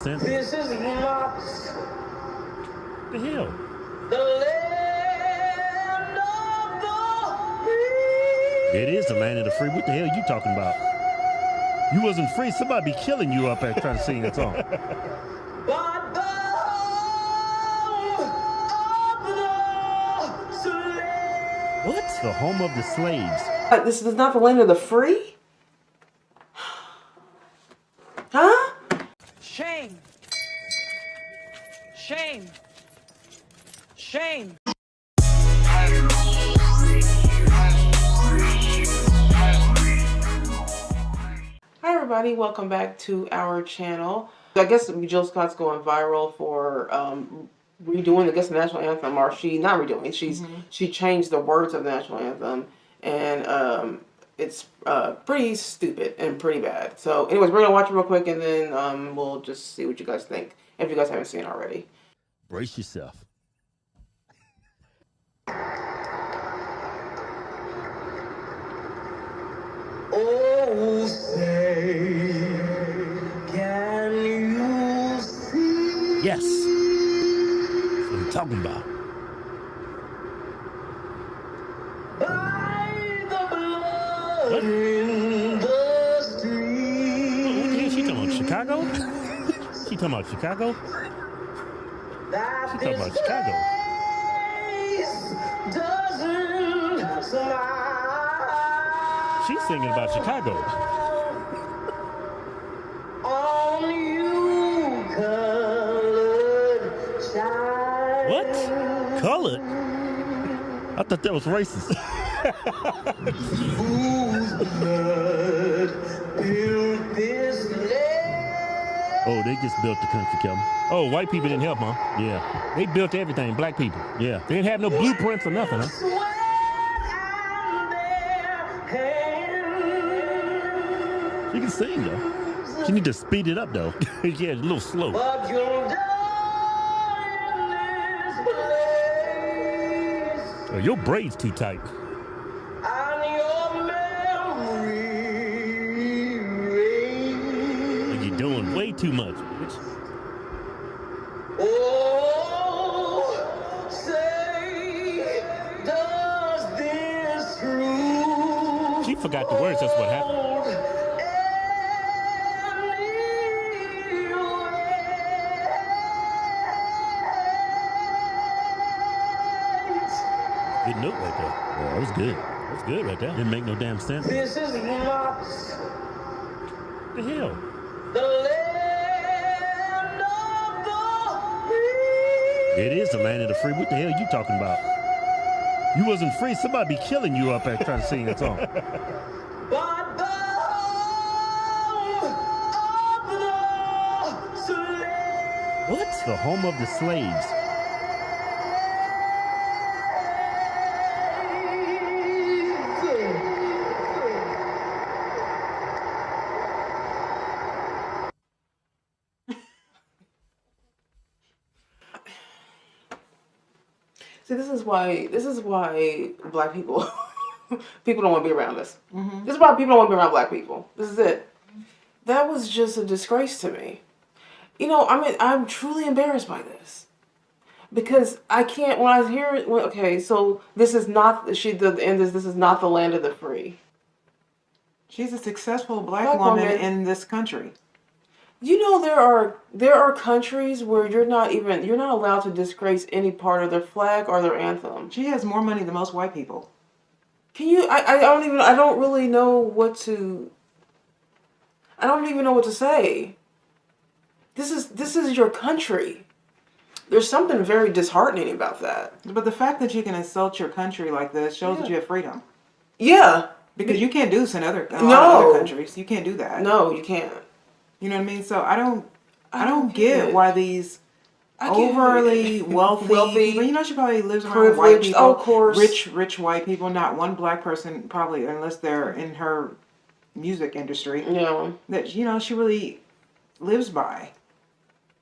sense. This is not The hell? the land of the free. It is the land of the free. What the hell are you talking about? You wasn't free. Somebody be killing you up there trying to sing that song. But the home of the slave. What? The home of the slaves. This is not the land of the free? Huh? Shame. Shame. Shame. Hi everybody, welcome back to our channel. I guess Jill Scott's going viral for redoing, I guess, the national anthem, or she not redoing. She changed the words of the national anthem, and it's pretty stupid and pretty bad. So, anyways, we're gonna watch it real quick, and then we'll just see what you guys think if you guys haven't seen it already. Brace yourself. Oh, say, can you see? Yes. That's what I'm talking about. By the blood What? in the street. What the hell she talking about? Chicago? She talking about Chicago? That She talking about this Chicago. place doesn't smile. She's singing about Chicago. On you, colored child. What? Colored? I thought that was racist. Whose blood built this land? Oh, they just built the country, Kevin. Oh, white people didn't help, huh? Yeah. They built everything, black people. Yeah. They didn't have no blueprints or nothing, huh? Sweat and their hands. She can sing, though. She need to speed it up, though. Yeah, it's a little slow. But you'll die in this place. Oh, your braid's too tight. And your memory reigns. You're doing way too much. Bitch. Oh, say, does this true She forgot the words, that's what happened. hold any weight? Good note right there. Yeah, that was good. That was good right there. Didn't make no damn sense. This is not What the hell? the land of the free. It is the land of the free. What the hell are you talking about? You wasn't free. Somebody be killing you up there trying to sing that song. But the home of the slave. What? The home of the slaves. See, this is why black people people don't want to be around us. This is why people don't want to be around black people. This is it. That was just a disgrace to me. You know, I mean, I'm truly embarrassed by this because I can't. When I hear it, okay, so this is not this is not the land of the free. She's a successful black woman in this country. You know, there are countries where you're not allowed to disgrace any part of their flag or their anthem. She has more money than most white people. Can you? I don't really know what to. I don't even know what to say. This is your country. There's something very disheartening about that. But the fact that you can insult your country like this shows that you have freedom. Yeah. Because you can't do this in other No. countries. You can't do that. No, you can't. You know what I mean? So I don't get why these overly wealthy people, you know, she probably lives around white people. Oh, of course. Rich white people, not one black person probably, unless they're in her music industry. Yeah. That, you know, she really lives by.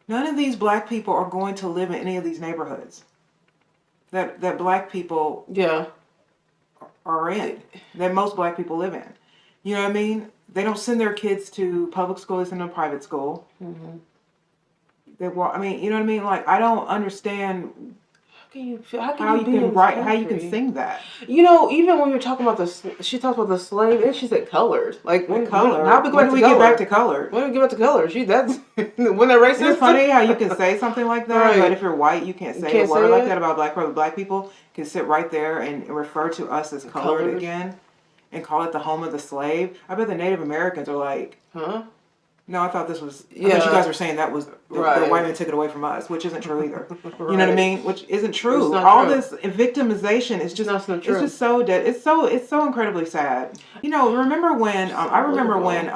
None of these black people are going to live in any of these neighborhoods that black people are in, that most black people live in. You know what I mean? They don't send their kids to public school, they send them to private school. They walk. I mean, you know what I mean? Like, I don't understand How how you be in can this write, how you can country? sing that. You know, even when you're talking about she talks about the slave, and she said colored. Like Color. how we When do we get back to color? When do we get back to color? That's when they're racist. Isn't it funny how you can say something like that, Right. but if you're white, you can't say a word like that about black people. Black people can sit right there and refer to us as colored again, and call it the home of the slave. I bet the Native Americans are like, huh? No, I thought this was. I thought you guys were saying that was the white man took it away from us, which isn't true either. You know what I mean? Which isn't true. All this victimization is just it's just so dead. It's so incredibly sad. You know, remember when I remember when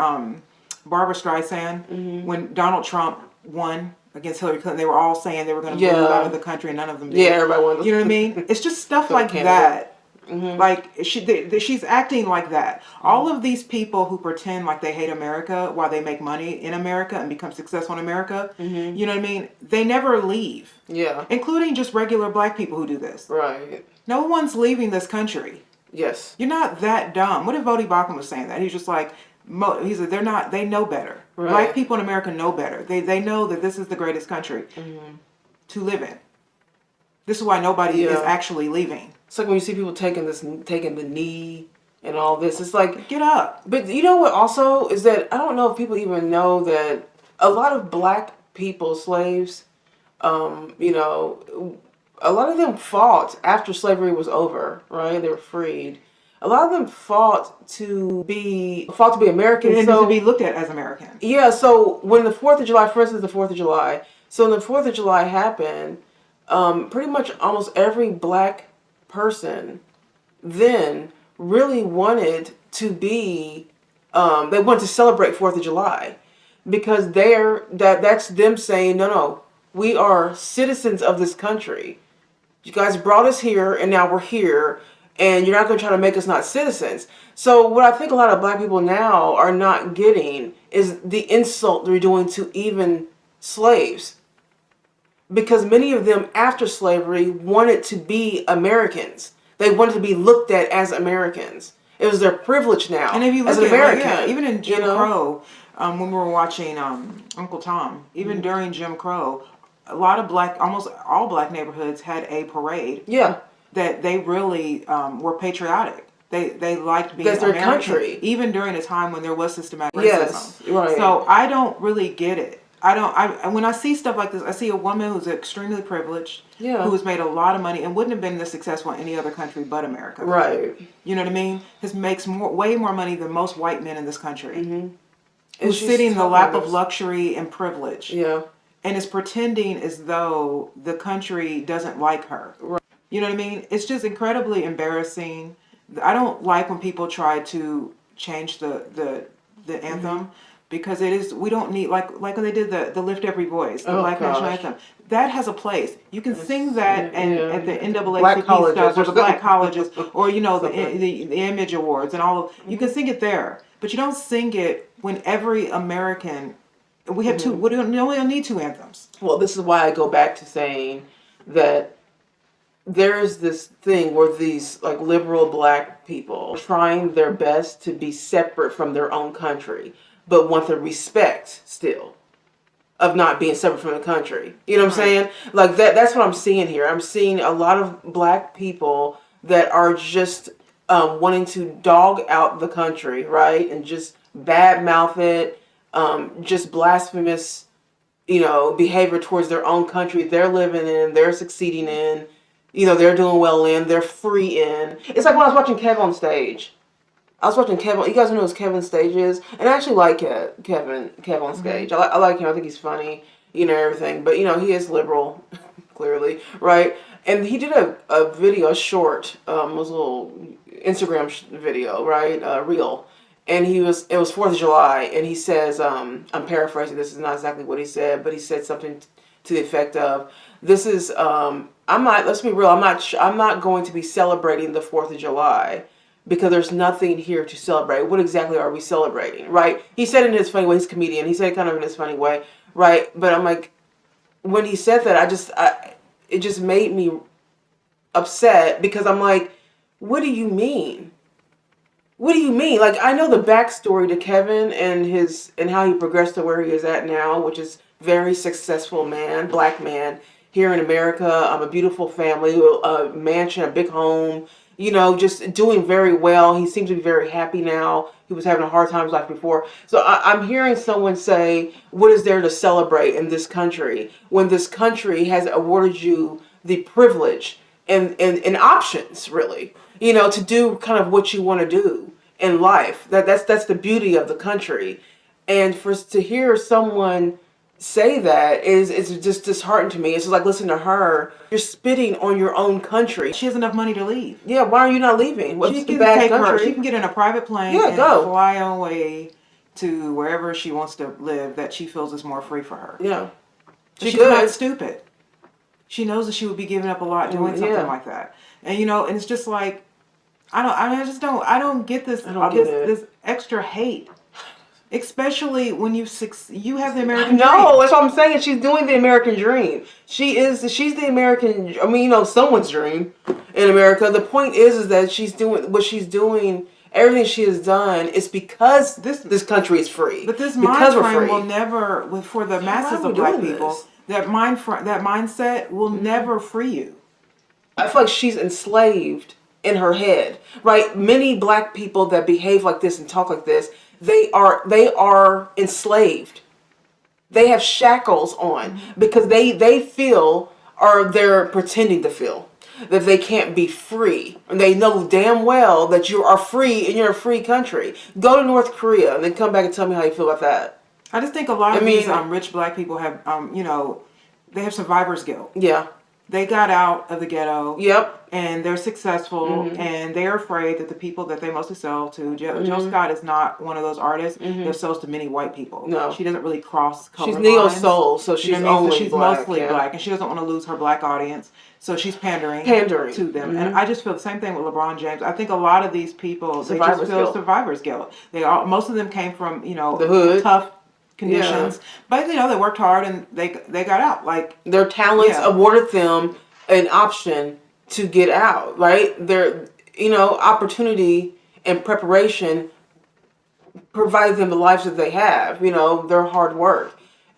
Barbara Streisand, when Donald Trump won against Hillary Clinton, they were all saying they were going to move out of the country, and none of them did. Yeah, everybody wanted. You know what I mean? It's just stuff like that. Like she's acting like that. All of these people who pretend like they hate America while they make money in America and become successful in America, you know what I mean? They never leave. Yeah. Including just regular black people who do this. Right. No one's leaving this country. Yes. You're not that dumb. What if Vodi Bakum was saying that? He's just like, he said they're not. They know better. Right. Black people in America know better. They know that this is the greatest country to live in. This is why nobody is actually leaving. It's like when you see people taking the knee and all this. It's like, get up. But you know what also is that I don't know if people even know that a lot of black people, slaves, you know, a lot of them fought after slavery was over, right? They were freed. A lot of them fought to be American. And to be looked at as American. Yeah, so when the 4th of July, for instance, the 4th of July. So when the 4th of July happened, pretty much almost every black person then really wanted to be, they wanted to celebrate 4th of July because that's them saying, no, we are citizens of this country. You guys brought us here and now we're here and you're not going to try to make us not citizens. So what I think a lot of black people now are not getting is the insult they're doing to even slaves. Because many of them after slavery wanted to be Americans. They wanted to be looked at as Americans. It was their privilege now. And if you look as an American, even in Jim Crow, when we were watching Uncle Tom, even during Jim Crow, a lot of almost all black neighborhoods had a parade. Yeah, that they really were patriotic. They liked being American, their country, even during a time when there was systematic racism. Yes, right. So I don't really get it. When I see stuff like this, I see a woman who's extremely privileged, who has made a lot of money and wouldn't have been this successful in any other country but America. Right. You know what I mean? Makes way more money than most white men in this country. Who's sitting in the lap of luxury and privilege. Yeah. And is pretending as though the country doesn't like her. Right. You know what I mean? It's just incredibly embarrassing. I don't like when people try to change the anthem. Because it is, we don't need, like when they did the Lift Every Voice, the Black National Anthem. That has a place. You can sing that at the NAACP stuff, or black colleges, or you know the Image Awards and all. You can sing it there, but you don't sing it when every American. We have two. We don't need two anthems. Well, this is why I go back to saying that there's this thing where these like liberal black people trying their best to be separate from their own country, but want the respect still of not being separate from the country. You know what I'm saying? Like that's what I'm seeing here. I'm seeing a lot of black people that are just wanting to dog out the country, right? And just badmouth it, just blasphemous, you know, behavior towards their own country they're living in, they're succeeding in, you know, they're doing well in, they're free in. It's like when I was watching Kev on Stage. I was watching Kevin. You guys know who Kevin Stage is, and I actually like Kev on Stage. I like him. I think he's funny, you know, everything. But you know, he is liberal, clearly, right? And he did a video, a short, it was a little Instagram video, right, reel. And it was 4th of July, and he says, I'm paraphrasing. This is not exactly what he said, but he said something to the effect of, "This is let's be real. I'm not going to be celebrating the 4th of July." Because there's nothing here to celebrate. What exactly are we celebrating, right? He said it in his funny way. He's a comedian. He said it kind of in his funny way, right? But I'm like, when he said that, it just made me upset because I'm like, what do you mean? What do you mean? Like, I know the backstory to Kevin and how he progressed to where he is at now, which is very successful man, black man here in America. A beautiful family, a mansion, a big home, you know, just doing very well. He seems to be very happy now. He was having a hard time in his life before. So I'm hearing someone say, what is there to celebrate in this country when this country has awarded you the privilege and options, really, you know, to do kind of what you want to do in life. That's the beauty of the country. And to hear someone say that is just disheartening to me. It's just like, listen to her. You're spitting on your own country. She has enough money to leave. Yeah, why are you not leaving? What's She the can bad take country? she can get in a private plane and go. fly away to wherever she wants to live that she feels is more free for her. Yeah. She's not stupid. She knows that she would be giving up a lot doing something like that. And you know, and it's just like I don't get this this extra hate. Especially when you have the American dream. No, that's what I'm saying. She's doing the American dream. She's the American, I mean, you know, someone's dream in America. The point is that she's doing what she's doing. Everything she has done is because this country is free. But this mind frame will never, for the masses of black people, that mindset will never free you. I feel like she's enslaved in her head, right? Many black people that behave like this and talk like this, they are enslaved. They have shackles on because they feel, or they're pretending to feel, that they can't be free. And they know damn well that you are free and you're a free country. Go to North Korea and then come back and tell me how you feel about that. I just think a lot of these rich black people have, you know, they have survivor's guilt. Yeah. They got out of the ghetto. Yep. And they're successful, and they're afraid that the people that they mostly sell to, Jill Scott is not one of those artists that sells to many white people. No. She doesn't really cross color lines. She's neo-soul, so she's only she's black, mostly black, and she doesn't want to lose her black audience, so she's pandering to them. And I just feel the same thing with LeBron James. I think a lot of these people, they just feel survivor's guilt. Most of them came from, you know, the hood. Tough conditions, but you know, they worked hard and they got out. Like their talents awarded them an option to get out, right? Their, you know, opportunity and preparation provided them the lives that they have, you know, their hard work.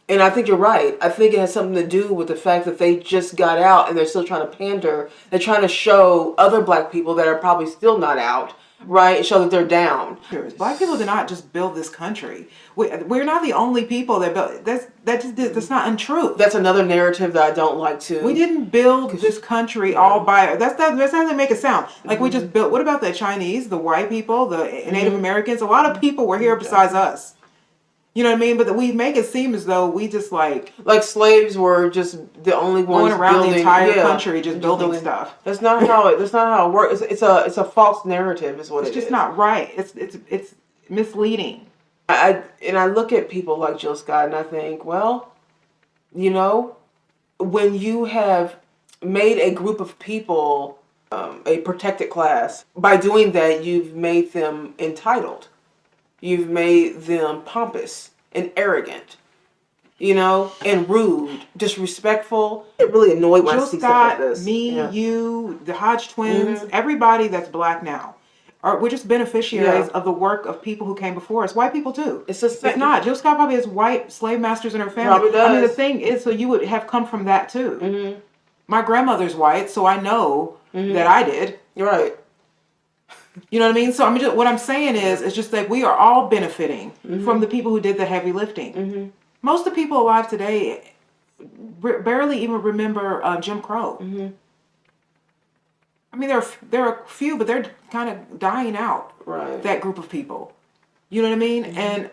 And I think you're right. I think it has something to do with the fact that they just got out and they're still trying to pander. They're trying to show other black people that are probably still not out, right? And show that they're down. Black people did not just build this country. We're not the only people that built. That's not untrue. That's another narrative that I don't like to. We didn't build this country all by. That's how they make it sound. Like we just built. What about the Chinese, the white people, the Native Americans? A lot of people were here besides us. You know what I mean? But we make it seem as though we just like slaves were just the only ones going around building, the entire country just building stuff. That's not how it works. It's a false narrative, is what it's just not right. It's misleading. I look at people like Jill Scott and I think, well, you know, when you have made a group of people a protected class, by doing that, you've made them entitled. You've made them pompous and arrogant, you know, and rude, disrespectful. It really annoyed when I see stuff like this. You, the Hodge twins, everybody that's black now. We're just beneficiaries of the work of people who came before us. White people too. It's not. Jill Scott probably has white slave masters in her family. Probably does. I mean, the thing is, so you would have come from that too. My grandmother's white, so I know that I did. You're right. You know what I mean? So what I'm saying is, it's just that we are all benefiting from the people who did the heavy lifting. Most of the people alive today barely even remember Jim Crow. I mean, there are a few, but they're kind of dying out. Right. That group of people. You know what I mean?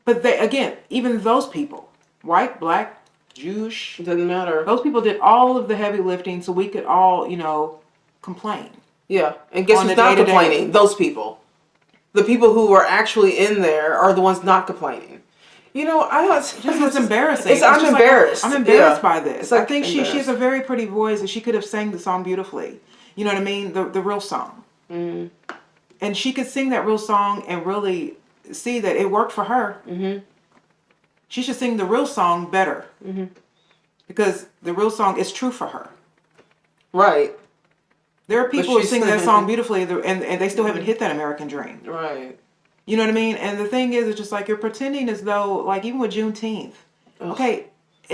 But they, again, even those people, white, black, Jewish, it doesn't matter. Those people did all of the heavy lifting, so we could all, you know, complain. Yeah, and guess who's not complaining? Those people. The people who are actually in there are the ones not complaining. You know, it's embarrassing. I'm embarrassed. I'm embarrassed by this. I think she has a very pretty voice, and she could have sang the song beautifully. You know what I mean? The real song. And she could sing that real song and really see that it worked for her. She should sing the real song better. Because the real song is true for her. Right. There are people who sing that song beautifully and they still haven't hit that American dream. Right. You know what I mean? And the thing is, it's just like you're pretending as though, like even with Juneteenth. Okay,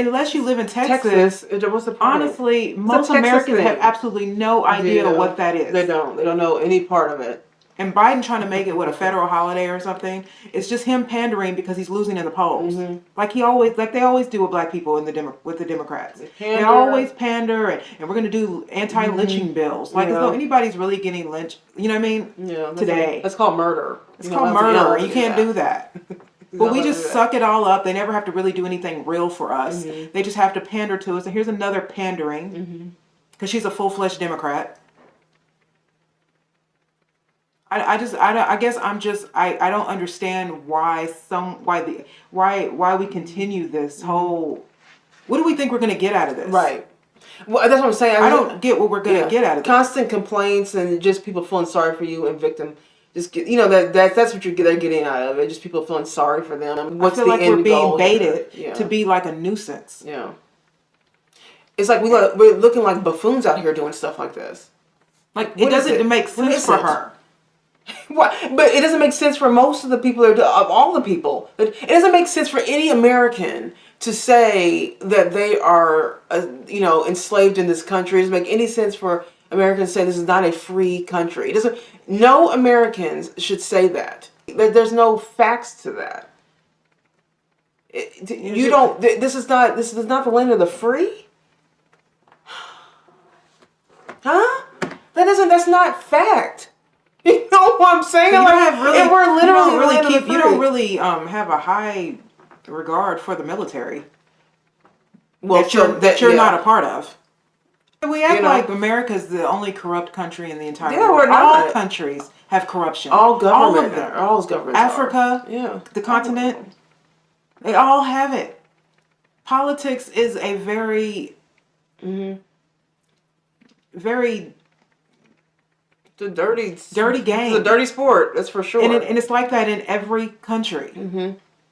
unless you live in Texas, what's the point? Honestly, most Americans have absolutely no idea what that is. They don't. They don't know any part of it. And Biden trying to make it a federal holiday or something. It's just him pandering because he's losing in the polls. Like they always do with black people with the Democrats. They always pander and we're going to do anti-lynching bills. Like as though anybody's really getting lynched. You know what I mean? Yeah. Today. That's called murder. It's called murder. You can't do that. But we just suck it all up. They never have to really do anything real for us. They just have to pander to us. And here's another pandering. Because she's a full-fledged Democrat. I don't understand why we continue this whole. What do we think we're going to get out of this? Right. Well, that's what I'm saying. I don't get what we're going to get out of this. Constant complaints and just people feeling sorry for you and victim. Just get, that's what they're getting out of it. Just people feeling sorry for them. What's I feel like we're being baited to be like a nuisance. Yeah. It's like we're looking like buffoons out here doing stuff like this. Like it doesn't make sense for her. What? But it doesn't make sense for most of the people, of all the people. It doesn't make sense for any American to say that they are, enslaved in this country. It doesn't make any sense for Americans to say this is not a free country. It doesn't. No Americans should say that. There's no facts to that. You don't. This is not the land of the free. Huh? That's not fact. You know what I'm saying? You don't really have a high regard for the military. Well, that you're not a part of. We act like America's the only corrupt country in the entire world. We're not. All countries have corruption. All government. All of them. All governments. Africa, the continent, they all have it. Politics is a very, very it's a dirty game. It's a dirty sport, that's for sure. And it's like that in every country.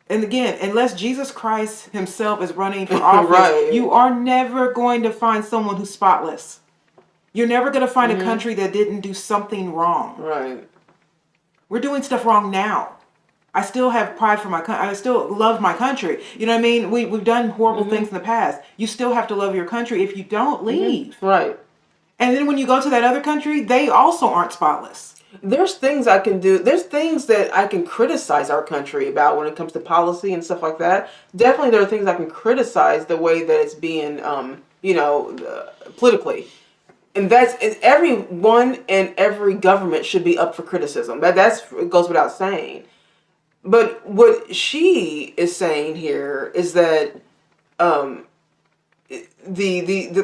And again, unless Jesus Christ himself is running for office, you are never going to find someone who's spotless. You're never going to find a country that didn't do something wrong. Right. We're doing stuff wrong now. I still have pride for my country. I still love my country. You know what I mean? We've done horrible things in the past. You still have to love your country. If you don't, leave. Right. And then when you go to that other country, they also aren't spotless. There's things I can do. There's things that I can criticize our country about when it comes to policy and stuff like that. Definitely there are things I can criticize the way that it's being, politically. And everyone and every government should be up for criticism. It goes without saying. But what she is saying here is that the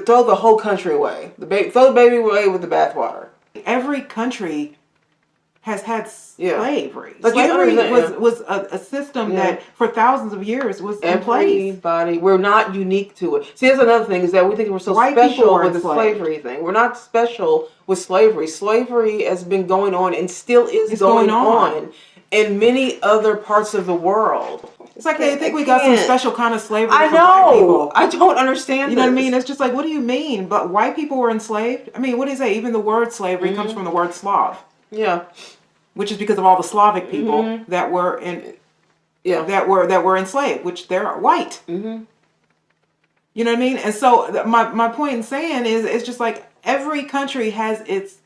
throw the whole country away. Throw the baby away with the bathwater. Every country has had slavery. Like slavery was a system that for thousands of years was in place. We're not unique to it. See, that's another thing is that we think we're so special with the slavery thing. We're not special with slavery. Slavery has been going on and still is going on in many other parts of the world. It's like they think we got some special kind of slavery for black people. I don't understand You know what I mean? It's just like, what do you mean? But white people were enslaved? I mean, what do you say? Even the word slavery comes from the word Slav. Yeah. Which is because of all the Slavic people that were that were enslaved, which they're white. You know what I mean? And so my point in saying is it's just like every country has its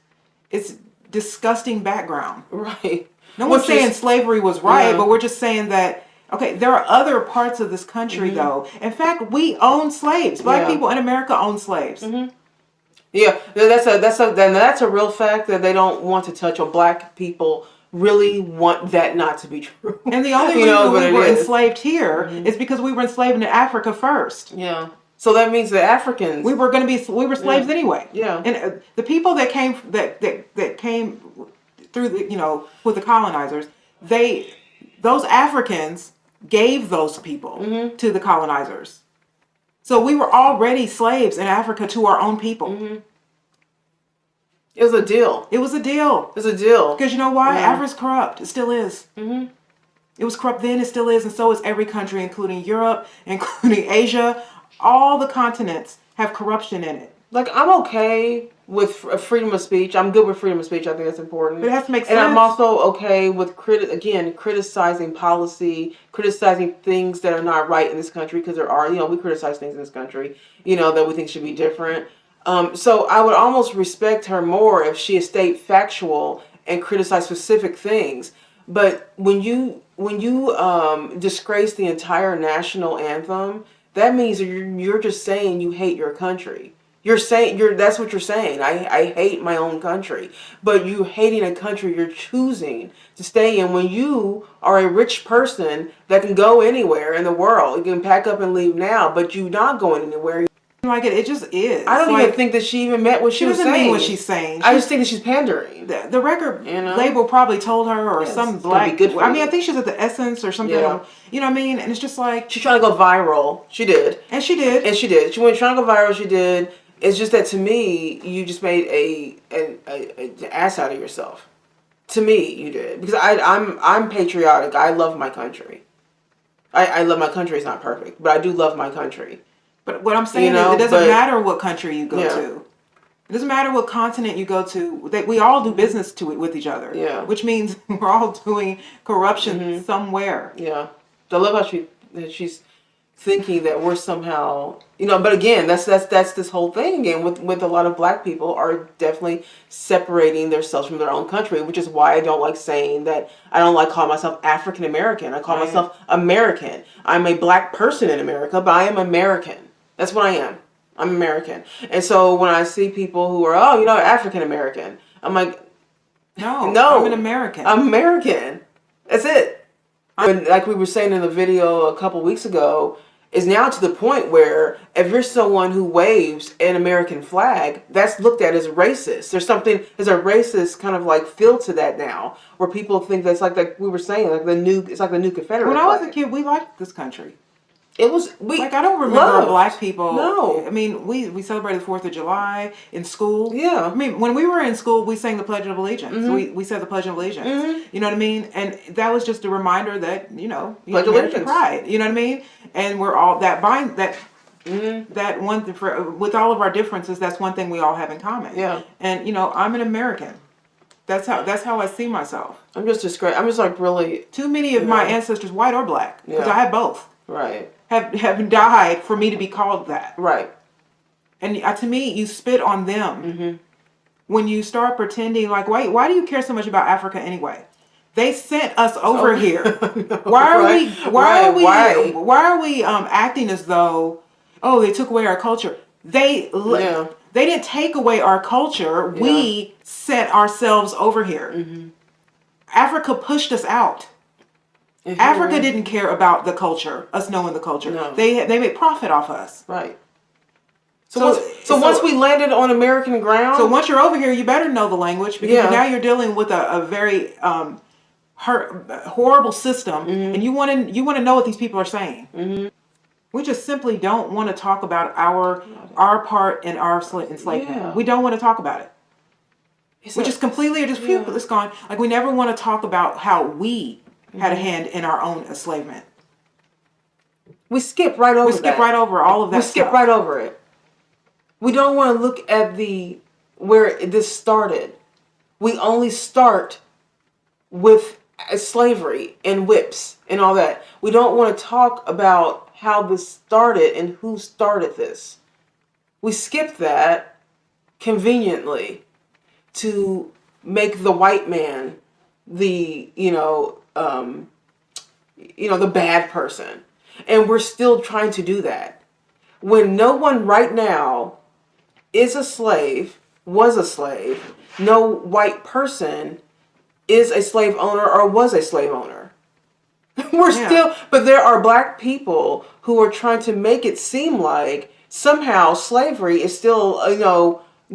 disgusting background. Right. No one's saying slavery was right, but we're just saying that okay, there are other parts of this country though. In fact, we own slaves. Black people in America own slaves. Yeah, that's a real fact that they don't want to touch on. Black people really want that not to be true. And the only reason we were enslaved here is because we were enslaved in Africa first. Yeah. So that means the Africans we were slaves anyway. Yeah. And the people that came through with the colonizers, those Africans gave those people to the colonizers. So we were already slaves in Africa to our own people. It was a deal. It was a deal. It was a deal. Because you know why? Africa's corrupt. It still is. It was corrupt then, it still is, and so is every country, including Europe, including Asia. All the continents have corruption in it. Like, I'm okay with freedom of speech. I'm good with freedom of speech. I think that's important. But it has to make sense. And I'm also okay with criticizing policy, criticizing things that are not right in this country, because there are, we criticize things in this country, that we think should be different. So I would almost respect her more if she stayed factual and criticized specific things. But when you disgrace the entire national anthem, that means that you're just saying you hate your country. That's what you're saying. I hate my own country. But you hating a country you're choosing to stay in when you are a rich person that can go anywhere in the world. You can pack up and leave now, but you're not going anywhere. Like it just is. I don't even think that she even meant what she was saying. She doesn't mean what she's saying. I just think that she's pandering. The record label probably told her, or some black. Good for I mean, I think she's at the Essence or something. Yeah. You know what I mean? And it's just like she's trying to go viral. She did. And she did. And she did. She went trying to go viral. She did. It's just that to me, you just made an ass out of yourself. To me, you did, because I'm patriotic. I love my country. I love my country. It's not perfect, but I do love my country. But what I'm saying is, it doesn't matter what country you go to. It doesn't matter what continent you go to. That we all do business with each other. Yeah. Which means we're all doing corruption somewhere. Yeah. I love how she's thinking that we're somehow, but again, that's this whole thing again with a lot of black people are definitely separating themselves from their own country, which is why I don't like saying that. I don't like calling myself African American. I call myself American. I'm a black person in America, but I am American. That's what I am. I'm American. And so when I see people who are, African American, I'm like, no, I'm an American. I'm American. That's it. Like we were saying in the video a couple weeks ago, is now to the point where if you're someone who waves an American flag, that's looked at as racist. There's a racist kind of like feel to that now, where people think that's like we were saying, it's like the new Confederate When flag. I was a kid, we liked this country. It was I don't remember black people. No, I mean we celebrated the 4th of July in school. Yeah, I mean when we were in school, we sang the Pledge of Allegiance. We said the Pledge of Allegiance. You know what I mean? And that was just a reminder that Pledge Allegiance, pride. You know what I mean? And we're all that one with all of our differences. That's one thing we all have in common. Yeah, and I'm an American. That's how I see myself. I'm just like really. Too many of my ancestors, white or black, because I have both. Right. Have died for me to be called that. Right. And to me, you spit on them when you start pretending like, why do you care so much about Africa anyway? They sent us over here. Why are we acting as though, they took away our culture? They didn't take away our culture. Yeah. We sent ourselves over here. Africa pushed us out. Africa didn't care about the culture, us knowing the culture. No. They made profit off us. Right. So once we landed on American ground. So once you're over here, you better know the language, because now you're dealing with a very horrible system, and you want to know what these people are saying. We just simply don't want to talk about our part in our enslavement. Yeah. We don't want to talk about it. Which is completely it's gone. Like we never want to talk about how we had a hand in our own enslavement. We skip right over all of that. We skip right over it. We don't want to look at where this started. We only start with slavery and whips and all that. We don't want to talk about how this started and who started this. We skip that conveniently to make the white man the the bad person. And we're still trying to do that. When no one right now is a slave, was a slave, no white person is a slave owner or was a slave owner. But there are black people who are trying to make it seem like somehow slavery is still,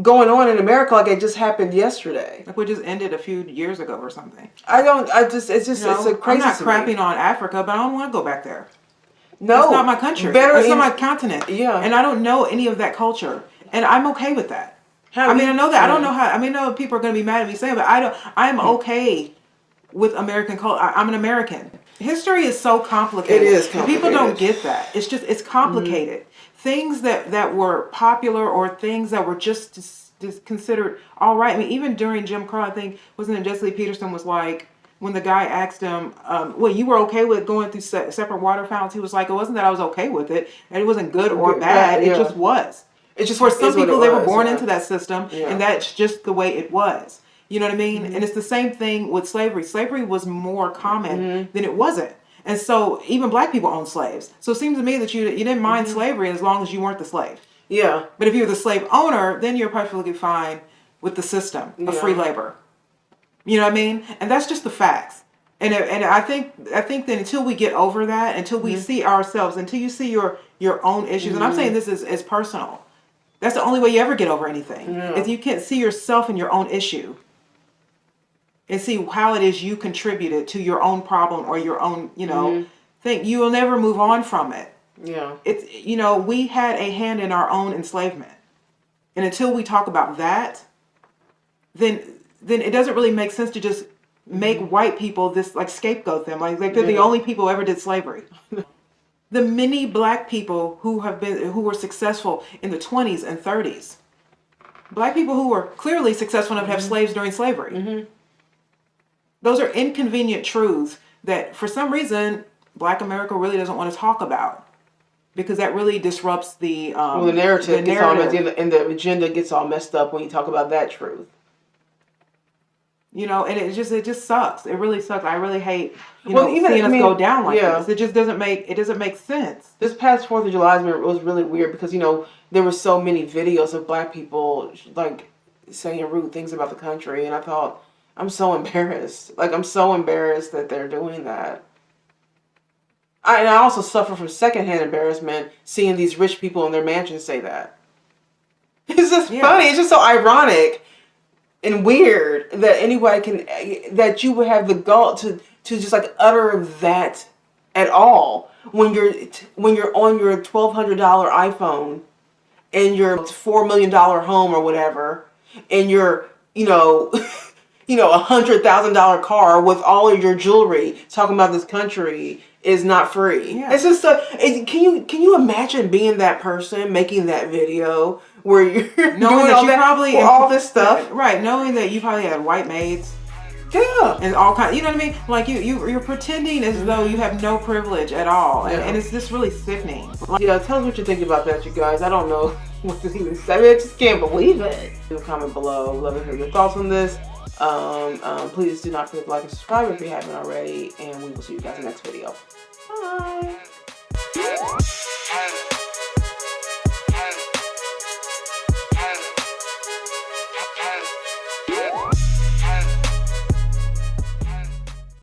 going on in America like it just happened yesterday. Like we just ended a few years ago or something. It's a crazy. I'm not crapping on Africa, but I don't want to go back there. No. It's not my country. It's not my continent. Yeah. And I don't know any of that culture. And I'm okay with that. I know that. I don't know how, I know people are going to be mad at me saying, but I'm okay with American culture. I'm an American. History is so complicated. It is complicated. People don't get that. It's complicated. things that were popular or things that were just considered all right. I mean, even during Jim Crow, I think, wasn't it Jesse Lee Peterson was like, when the guy asked him, well, you were okay with going through separate water fountains? He was like, it wasn't that I was okay with it, and it wasn't good or bad. It just was. It's just for some people, they were born into that system, and that's just the way it was. You know what I mean? And it's the same thing with slavery. Slavery was more common than it wasn't. And so even black people owned slaves. So it seems to me that you didn't mind slavery as long as you weren't the slave. Yeah. But if you're the slave owner, then you're perfectly fine with the system of free labor. You know what I mean? And that's just the facts. And I think that until we get over that, until we see ourselves, until you see your own issues, and I'm saying this is personal. That's the only way you ever get over anything. If you can't see yourself in your own issue and see how it is you contributed to your own problem or your own, thing, you will never move on from it. Yeah. It's, we had a hand in our own enslavement. And until we talk about that, then it doesn't really make sense to just make white people this, like, scapegoat them. Like they're the only people who ever did slavery. The many black people who were successful in the 20s and 30s. Black people who were clearly successful enough to have slaves during slavery. Those are inconvenient truths that, for some reason, Black America really doesn't want to talk about, because that really disrupts the the narrative. Gets all messed, and the agenda gets all messed up when you talk about that truth. And it just sucks. It really sucks. I really hate seeing us go down like this. It just doesn't make sense. This past 4th of July was really weird because there were so many videos of black people like saying rude things about the country, and I thought, I'm so embarrassed. Like, I'm so embarrassed that they're doing that. And I also suffer from secondhand embarrassment seeing these rich people in their mansions say that. It's just funny. It's just so ironic and weird that anybody that you would have the gall to just like utter that at all when you're on your $1,200 iPhone and your $4 million home or whatever, and your $100,000 car with all of your jewelry, talking about this country is not free. Yeah. It's just can you imagine being that person making that video where you're knowing that you probably all this stuff, right? Knowing that you probably had white maids, and all kinds. You know what I mean? Like you're pretending as though you have no privilege at all, and it's just really sickening. Tell us what you think about that, you guys. I don't know what to even say. I just can't believe it. Leave a comment below. Love to hear your thoughts on this. Please do not forget to like and subscribe if you haven't already, and we will see you guys in the next video. Bye.